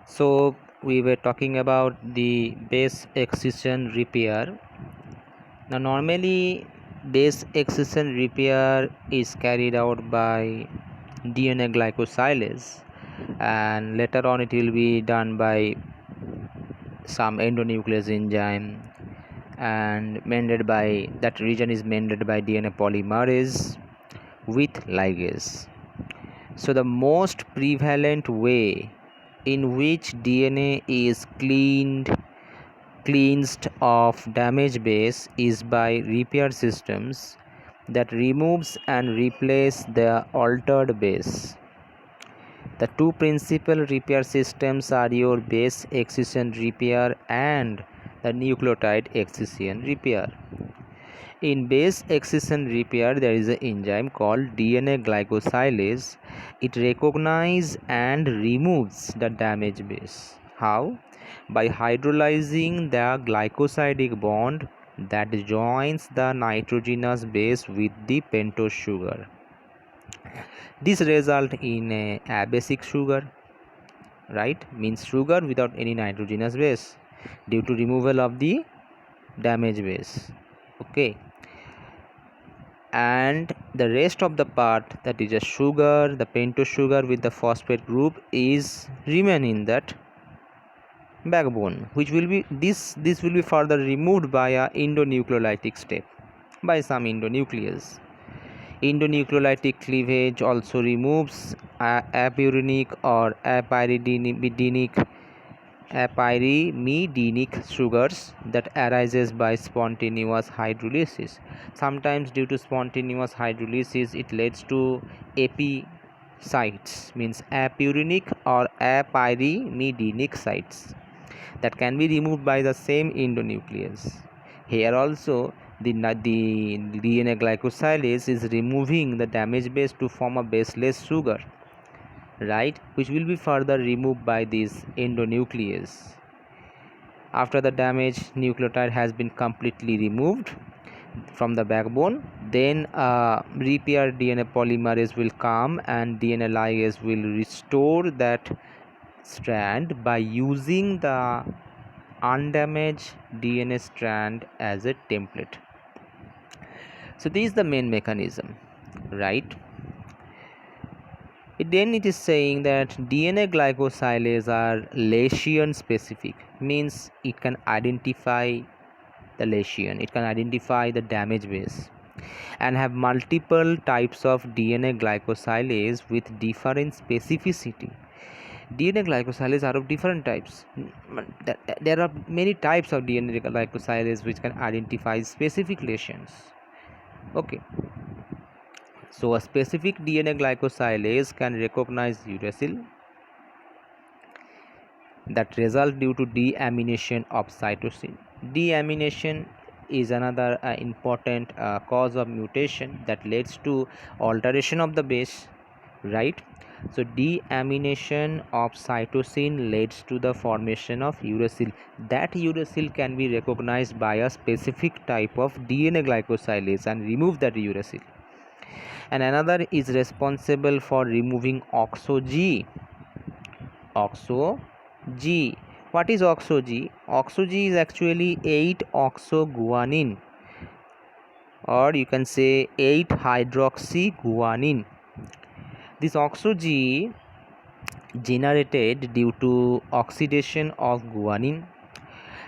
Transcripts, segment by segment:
So we were talking about the base excision repair. Now normally base excision repair is carried out by DNA glycosylase, and later on it will be done by some endonuclease enzyme, and mended by that region is mended by DNA polymerase with ligase. So the most prevalent way in which DNA is cleansed of damaged base is by repair systems that removes and replace the altered base. The two principal repair systems are your base excision repair and the nucleotide excision repair. In base excision repair, there is an enzyme called DNA glycosylase. It recognizes and removes the damaged base. How? By hydrolyzing the glycosidic bond that joins the nitrogenous base with the pentose sugar. This results in a abasic sugar, right? Means sugar without any nitrogenous base due to removal of the damaged base. Okay. And the rest of the part, that is a sugar, the pentose sugar with the phosphate group, is remain in that backbone, which will be this will be further removed by a endonucleolytic step by some endonuclease. Endonucleolytic cleavage also removes apurinic or apyrimidinic sugars that arises by spontaneous hydrolysis. Sometimes due to spontaneous hydrolysis it leads to AP sites, means apurinic or apyrimidinic sites, that can be removed by the same endonuclease. Here also the DNA glycosylase is removing the damaged base to form a baseless sugar, right, which will be further removed by this endonuclease. After the damaged nucleotide has been completely removed from the backbone, then repair DNA polymerase will come and DNA ligase will restore that strand by using the undamaged DNA strand as a template. So this is the main mechanism, right? Then it is saying that DNA glycosylase are lesion specific, means it can identify the lesion, it can identify the damage base, and have multiple types of DNA glycosylase with different specificity. DNA glycosylase are of different types. There are many types of DNA glycosylase which can identify specific lesions. Okay. So a specific DNA glycosylase can recognize uracil that result due to deamination of cytosine. Deamination is another important cause of mutation that leads to alteration of the base, right? So deamination of cytosine leads to the formation of uracil. That uracil can be recognized by a specific type of DNA glycosylase and remove that uracil. And another is responsible for removing OXO-G. OXO-G. What is OXO-G? OXO-G is actually 8-oxoguanine, or you can say 8-hydroxyguanine. This OXO-G generated due to oxidation of guanine,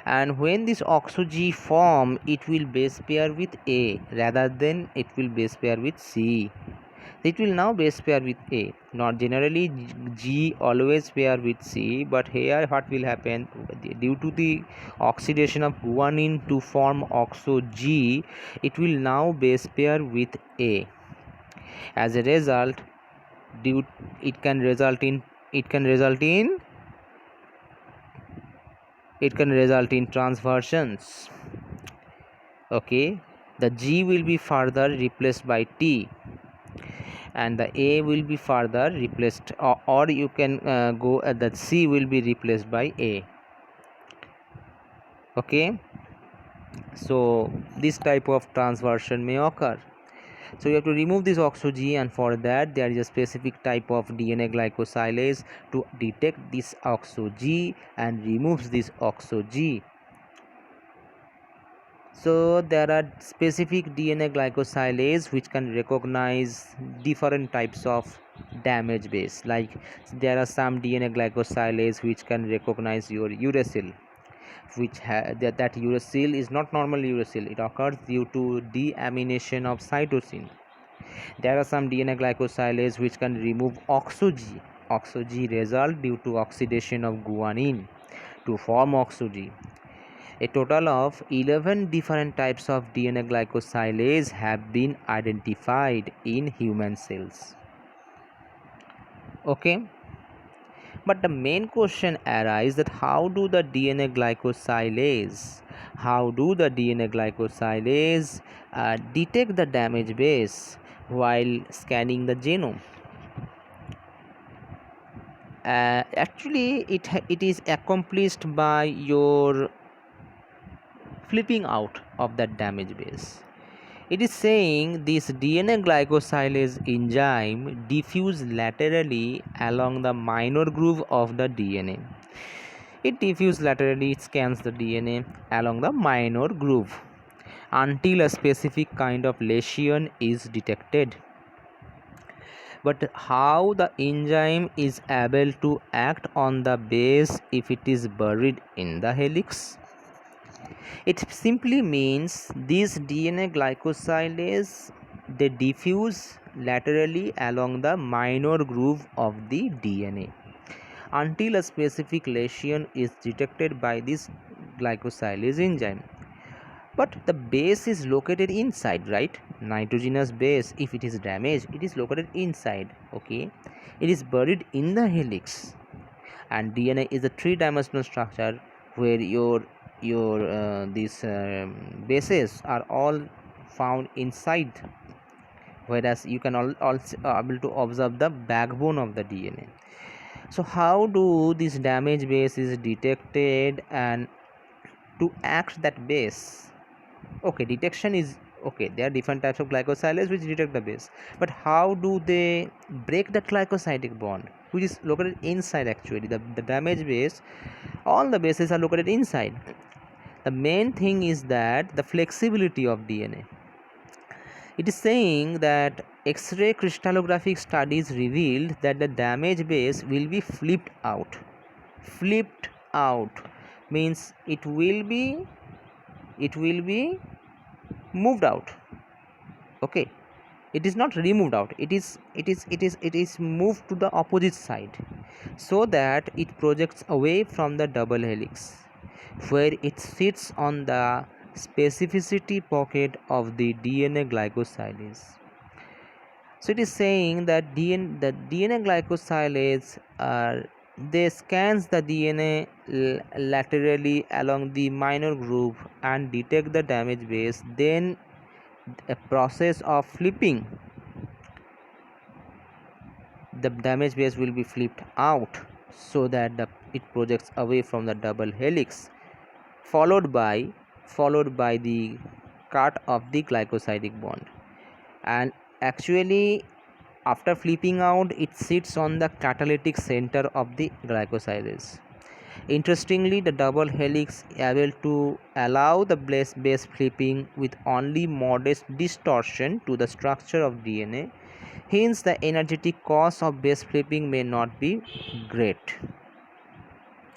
and when this OXO-G form, it will base pair with A rather than it will base pair with C. It will now base pair with A. Not generally G always pair with C, but here what will happen, due to the oxidation of guanine to form OXO-G, it will now base pair with A. As a result, it can result in transversions. Okay, the G will be further replaced by T, and the A will be further replaced, or you can go at that C will be replaced by A. Okay, so this type of transversion may occur. So you have to remove this OXO G, and for that there is a specific type of DNA glycosylase to detect this OXO G and removes this OXO G. So there are specific DNA glycosylase which can recognize different types of damage base. Like there are some DNA glycosylase which can recognize your uracil, that uracil is not normal uracil. It occurs due to deamination of cytosine. There are some DNA glycosylase which can remove OXO G. OXO G result due to oxidation of guanine to form OXO G. A total of 11 different types of DNA glycosylase have been identified in human cells. Okay, but the main question arises that how do the DNA glycosylase detect the damage base while scanning the genome? Actually, it is accomplished by your flipping out of that damage base. It is saying this DNA glycosylase enzyme diffuse laterally along the minor groove of the DNA. It diffuses laterally, it scans the DNA along the minor groove until a specific kind of lesion is detected. But how the enzyme is able to act on the base if it is buried in the helix? It simply means these DNA glycosylase, they diffuse laterally along the minor groove of the DNA until a specific lesion is detected by this glycosylase enzyme. But the base is located inside, right? Nitrogenous base, if it is damaged, it is located inside. Okay, it is buried in the helix, and DNA is a three-dimensional structure where your these bases are all found inside, whereas you can also able to observe the backbone of the DNA. So how do this damage base is detected and to act that base? Okay, detection is okay. There are different types of glycosylase which detect the base, but how do they break that glycosidic bond which is located inside? Actually, the damage base, all the bases are located inside. The main thing is that the flexibility of DNA. It is saying that X-ray crystallographic studies revealed that the damage base will be flipped out. Flipped out means it will be moved out. Okay, it is not removed out, it is moved to the opposite side so that it projects away from the double helix where it sits on the specificity pocket of the DNA glycosylase. So it is saying that the DNA glycosylase they scans the DNA laterally along the minor groove and detect the damage base. Then a process of flipping, the damage base will be flipped out so that it projects away from the double helix, followed by the cut of the glycosidic bond. And actually, after flipping out, it sits on the catalytic center of the glycosylase. Interestingly, the double helix able to allow the base flipping with only modest distortion to the structure of DNA. Hence, the energetic cost of base flipping may not be great.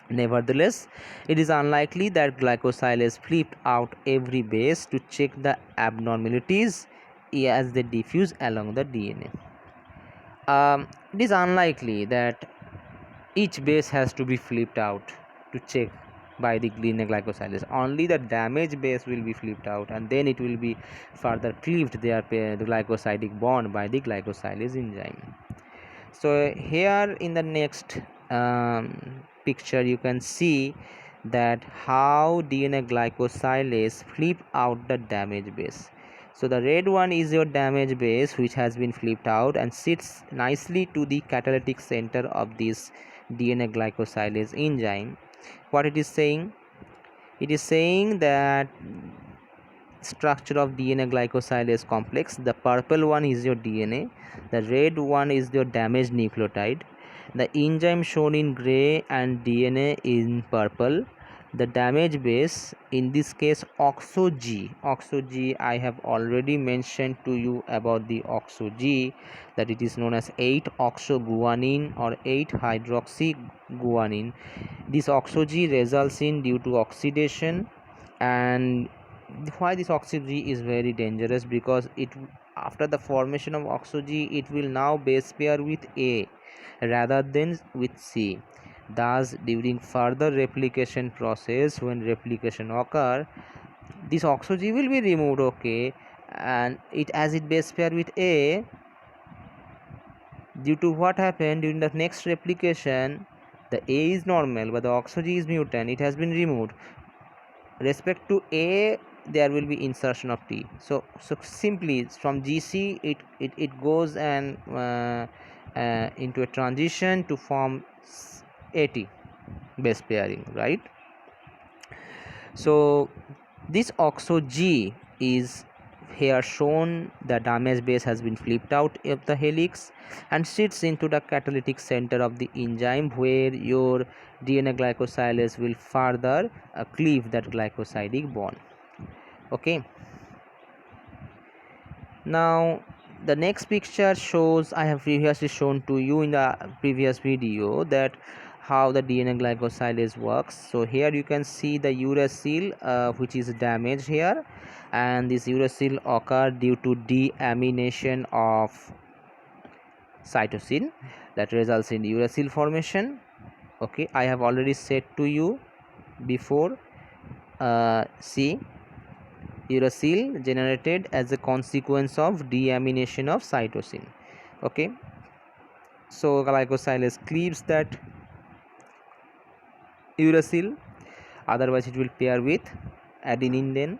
Nevertheless, it is unlikely that glycosylase flipped out every base to check the abnormalities as they diffuse along the DNA. It is unlikely that each base has to be flipped out to check by the DNA glycosylase. Only the damaged base will be flipped out, and then it will be further cleaved the glycosidic bond by the glycosylase enzyme. So here in the next picture you can see that how DNA glycosylase flip out the damaged base. So the red one is your damage base which has been flipped out and sits nicely to the catalytic center of this DNA glycosylase enzyme. What it is saying? It is saying that structure of DNA glycosylase complex. The purple one is your DNA, the red one is your damaged nucleotide, the enzyme shown in gray and DNA in purple. The damage base, in this case oxo-G, I have already mentioned to you about the oxo-G, that it is known as 8-oxoguanine or 8-hydroxyguanine. This oxo-G results in due to oxidation. And why this oxo-G is very dangerous? Because it, after the formation of oxo-G, it will now base pair with A rather than with C. Thus, during further replication process, when replication occur, this oxo-G will be removed, okay, and it, as it base pair with A, due to what happened during the next replication, the A is normal but the oxo-G is mutant, it has been removed. Respect to A, there will be insertion of T. So simply from GC it goes and into a transition to form AT base pairing, right? So this oxo-G is here shown. The damaged base has been flipped out of the helix and sits into the catalytic center of the enzyme, where your DNA glycosylase will further cleave that glycosidic bond. Okay, now the next picture shows, I have previously shown to you in the previous video, that how the DNA glycosylase works. So here you can see the uracil which is damaged here, and this uracil occur due to deamination of cytosine that results in uracil formation. Okay, I have already said to you before, see, uracil generated as a consequence of deamination of cytosine. Okay, so glycosylase cleaves that uracil, otherwise it will pair with adenine then,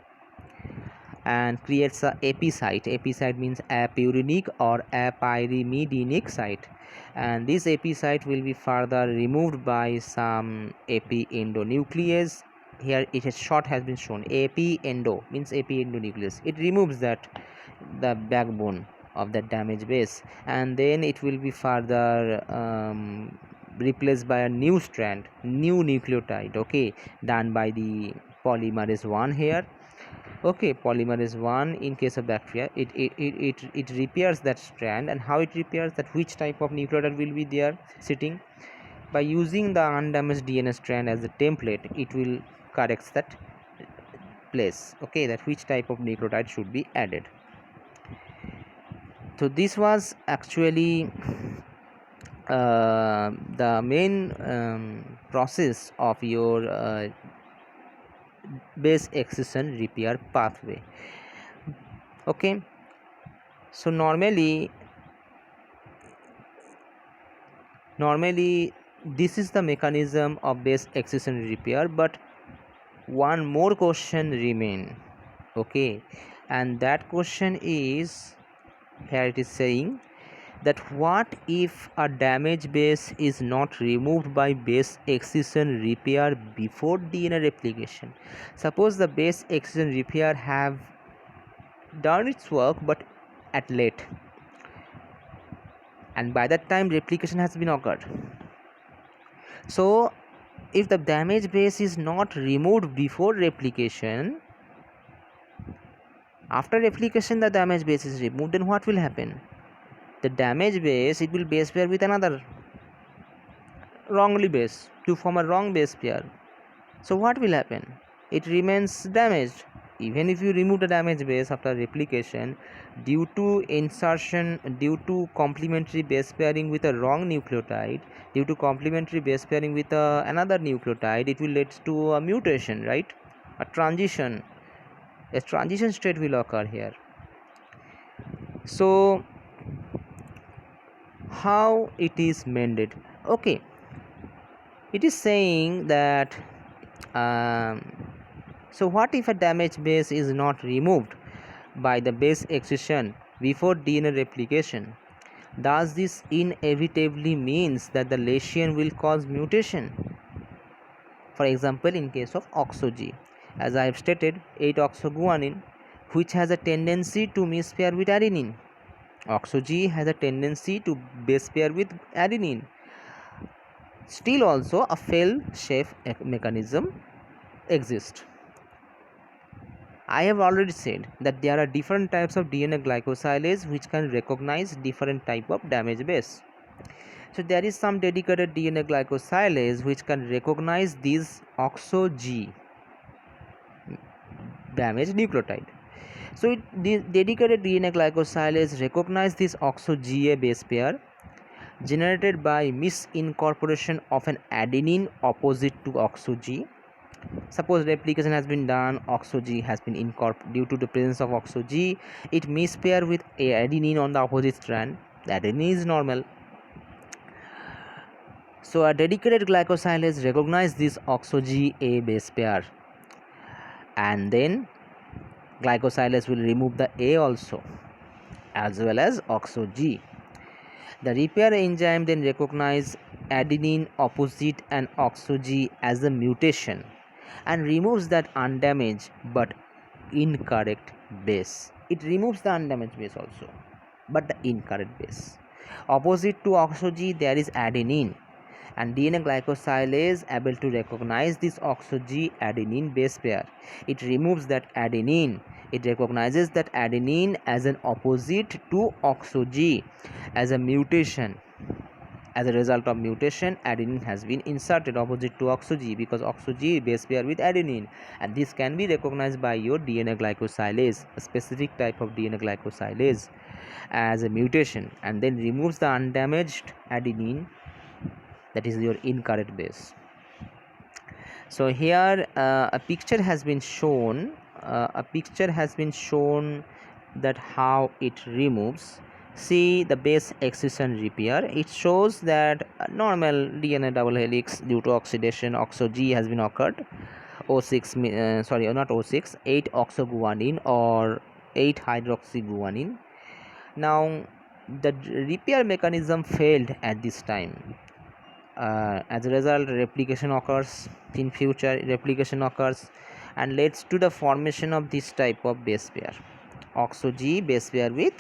and creates a AP site. AP site means apurinic or apyrimidinic site, and this AP site will be further removed by some AP endonuclease. Here it is short has been shown, AP endo means AP endonuclease. It removes that, the backbone of that damaged base, and then it will be further replaced by a new strand, new nucleotide, okay, done by the polymerase 1 here. Okay, polymerase 1 in case of bacteria, it repairs that strand. And how it repairs that, which type of nucleotide will be there sitting, by using the undamaged DNA strand as a template, it will corrects that place, okay, that which type of nucleotide should be added. So this was actually the main process of your base excision repair pathway. Okay, so normally this is the mechanism of base excision repair, but one more question remain, okay, and that question is, here it is saying that what if a damaged base is not removed by base excision repair before DNA replication? Suppose the base excision repair have done its work but at late, and by that time replication has been occurred. So if the damaged base is not removed before replication, after replication the damaged base is removed, then what will happen? The damaged base, it will base pair with another wrongly base to form a wrong base pair. So what will happen? It remains damaged. Even if you remove the damaged base after replication, due to insertion, due to complementary base pairing with a wrong nucleotide, due to complementary base pairing with another nucleotide, it will lead to a mutation, right? A transition state will occur here. So how it is mended? Okay, it is saying that so what if a damaged base is not removed by the base excision before DNA replication? Does this inevitably means that the lesion will cause mutation? For example, in case of oxo-G, as I have stated, 8-oxoguanine, which has a tendency to mispair with adenine. OXO-G has a tendency to base pair with adenine. Still also a fail-safe mechanism exists. I have already said that there are different types of DNA glycosylase which can recognize different type of damage base. So there is some dedicated DNA glycosylase which can recognize this OXO-G damaged nucleotide. So the dedicated DNA glycosylase recognize this OXO-GA base pair generated by misincorporation of an adenine opposite to OXO-G. Suppose replication has been done, OXO-G has been incorporated. Due to the presence of OXO-G, it mispair with adenine on the opposite strand. The adenine is normal. So a dedicated glycosylase recognize this OXO-G-A base pair, and then glycosylase will remove the A also, as well as OXO-G. The repair enzyme then recognize adenine opposite and OXO-G as a mutation and removes that undamaged but incorrect base. It removes the undamaged base also, but the incorrect base. Opposite to OXO-G there is adenine, and DNA glycosylase able to recognize this OXO-G adenine base pair. It removes that adenine. It recognizes that adenine as an opposite to OXO-G as a mutation. As a result of mutation, adenine has been inserted opposite to OXO-G because OXO-G base pair with adenine, and this can be recognized by your DNA glycosylase, a specific type of DNA glycosylase, as a mutation, and then removes the undamaged adenine, that is your incorrect base. So here a picture has been shown. That how it removes. See the base excision repair. It shows that normal DNA double helix due to oxidation OXO-G has been occurred. Not O6, 8 oxoguanine or 8 hydroxyguanine. Now the repair mechanism failed at this time. As a result, replication occurs in future. Replication occurs and leads to the formation of this type of base pair, OXO-G base pair with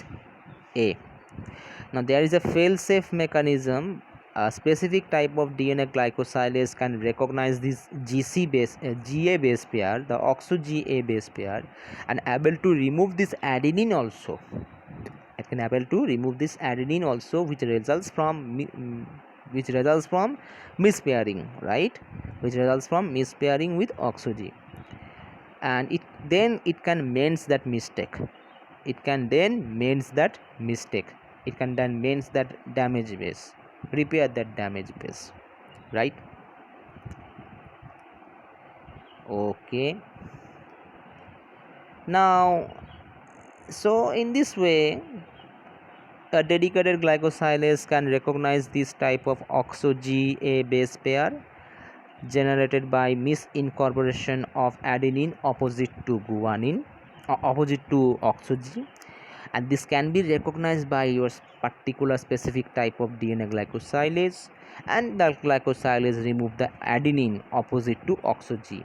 A. Now there is a fail-safe mechanism. A specific type of DNA glycosylase can recognize this GA base pair, the OXO-GA base pair, and able to remove this adenine also. It can able to remove this adenine also, which results from mispairing, right? Which results from mispairing with OXO-G, and it can mend that mistake. It can then mend that damage base, repair that damage base, right? Okay. Now, so in this way, a dedicated glycosylase can recognize this type of OXO-GA base pair generated by misincorporation of adenine opposite to OXO-G, and this can be recognized by your particular specific type of DNA glycosylase, and the glycosylase remove the adenine opposite to OXO-G,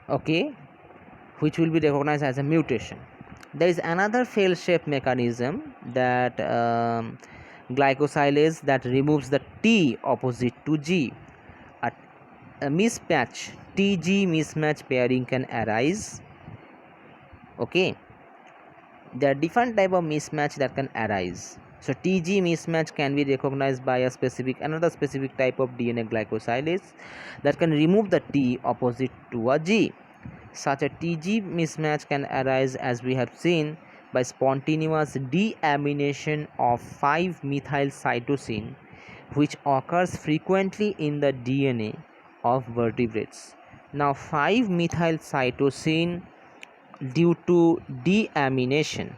okay, which will be recognized as a mutation. There is another fail-safe mechanism, that glycosylase that removes the T opposite to G. A mismatch, TG mismatch pairing can arise. Okay, there are different type of mismatch that can arise. So TG mismatch can be recognized by another specific type of DNA glycosylase that can remove the T opposite to a G. Such a TG mismatch can arise, as we have seen, by spontaneous deamination of 5-methyl cytosine, which occurs frequently in the DNA of vertebrates. Now 5-methyl cytosine, due to deamination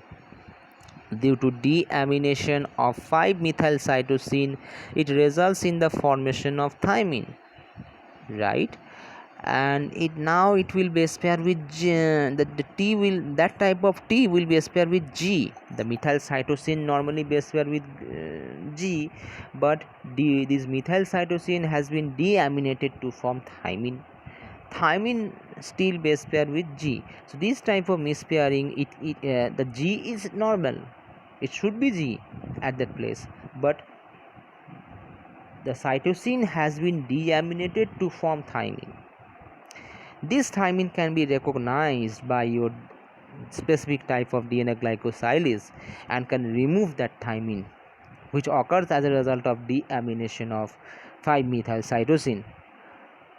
of 5-methyl cytosine, it results in the formation of thymine, right? And it will base pair with G. That type of T will base pair with G. The methyl cytosine normally base pair with G, but this methyl cytosine has been deaminated to form thymine. thymine still base pair with G. So this type of mispairing, the G is normal, it should be G at that place, but the cytosine has been deaminated to form thymine. This thymine can be recognized by your specific type of DNA glycosylase and can remove that thymine, which occurs as a result of deamination of 5-methyl cytosine.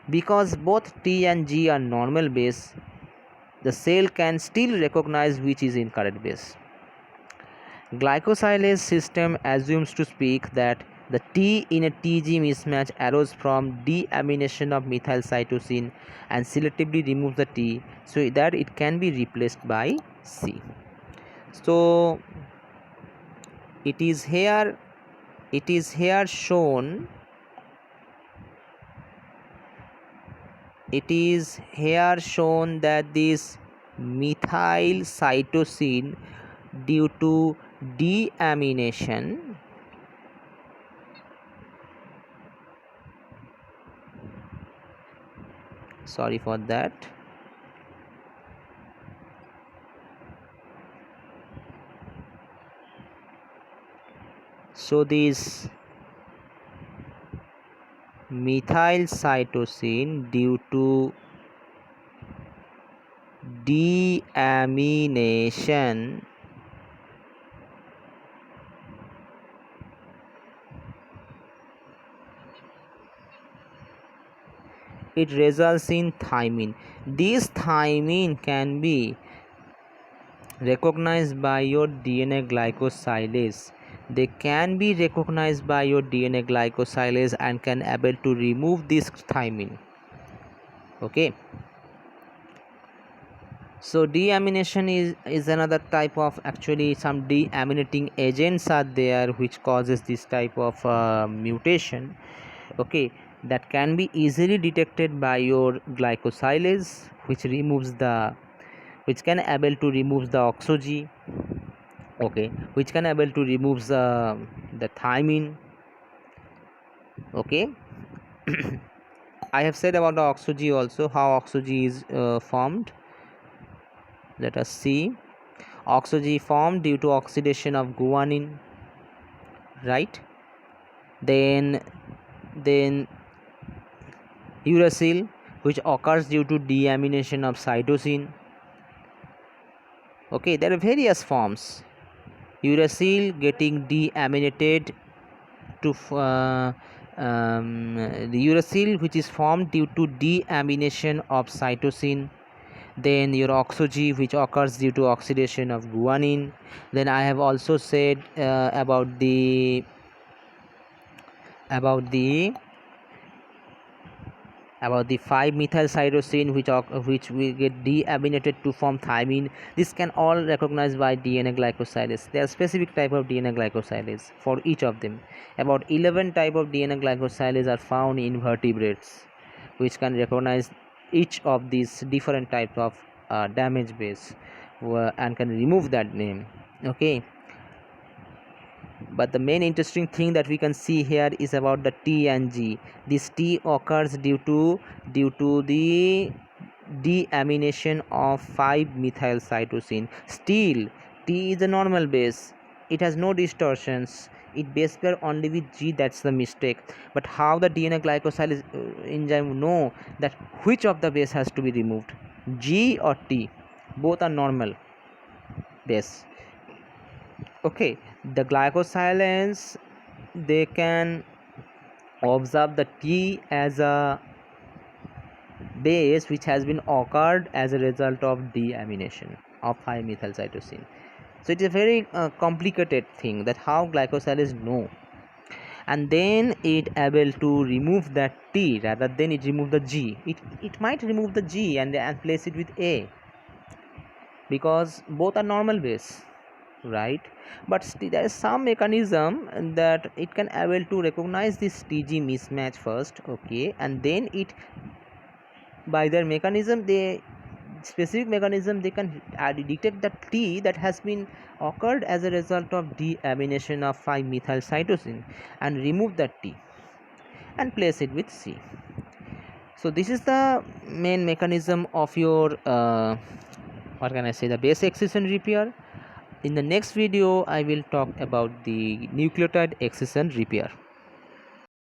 Because both T and G are normal base, the cell can still recognize which is incorrect base. Glycosylase system assumes to speak that the T in a TG mismatch arose from deamination of methyl cytosine and selectively removes the T so that it can be replaced by C. So it is here shown that this methyl cytosine, due to deamination, sorry for that, so this methyl cytosine, due to deamination, it results in thymine. This thymine can be recognized by your DNA glycosylase. They can be recognized by your DNA glycosylase and can able to remove this thymine. Okay. So deamination is another type of, actually some deaminating agents are there which causes this type of mutation. Okay, that can be easily detected by your glycosylase, which can able to remove the oxo-G. Okay, which can able to remove the thymine. Okay. I have said about the oxo-G also, how oxo-G is formed. Let us see. Oxo-G formed due to oxidation of guanine, right? Then uracil, which occurs due to deamination of cytosine. Okay, there are various forms. Uracil getting deaminated to the uracil, which is formed due to deamination of cytosine. Then your oxo-G, which occurs due to oxidation of guanine. Then I have also said about the 5-methyl cytosine, which will get deaminated to form thymine. This can all recognized by DNA glycosylase. There are specific type of DNA glycosylase for each of them. About 11 type of DNA glycosylase are found in vertebrates, which can recognize each of these different types of damage base and can remove that name. Okay, but the main interesting thing that we can see here is about the T and G. This T occurs due to the deamination of 5-methyl cytosine. Still, T is a normal base, it has no distortions, it base pair only with G. That's the mistake. But how the DNA glycosylase enzyme know that which of the base has to be removed, G or T? Both are normal base. Okay, the glycosylase, they can observe the T as a base which has been occurred as a result of deamination of 5-methyl cytosine. So it is a very complicated thing that how glycosylase know, and then it able to remove that T rather than it remove the G. It might remove the G and place it with A, because both are normal base, right? But still there is some mechanism that it can able to recognize this TG mismatch first. Okay, and then it, by their mechanism, they specific mechanism, they can detect the T that has been occurred as a result of deamination of 5-methyl cytosine and remove that T and place it with C. So this is the main mechanism of your what can I say, the base excision repair. In the next video I will talk about the nucleotide excision repair.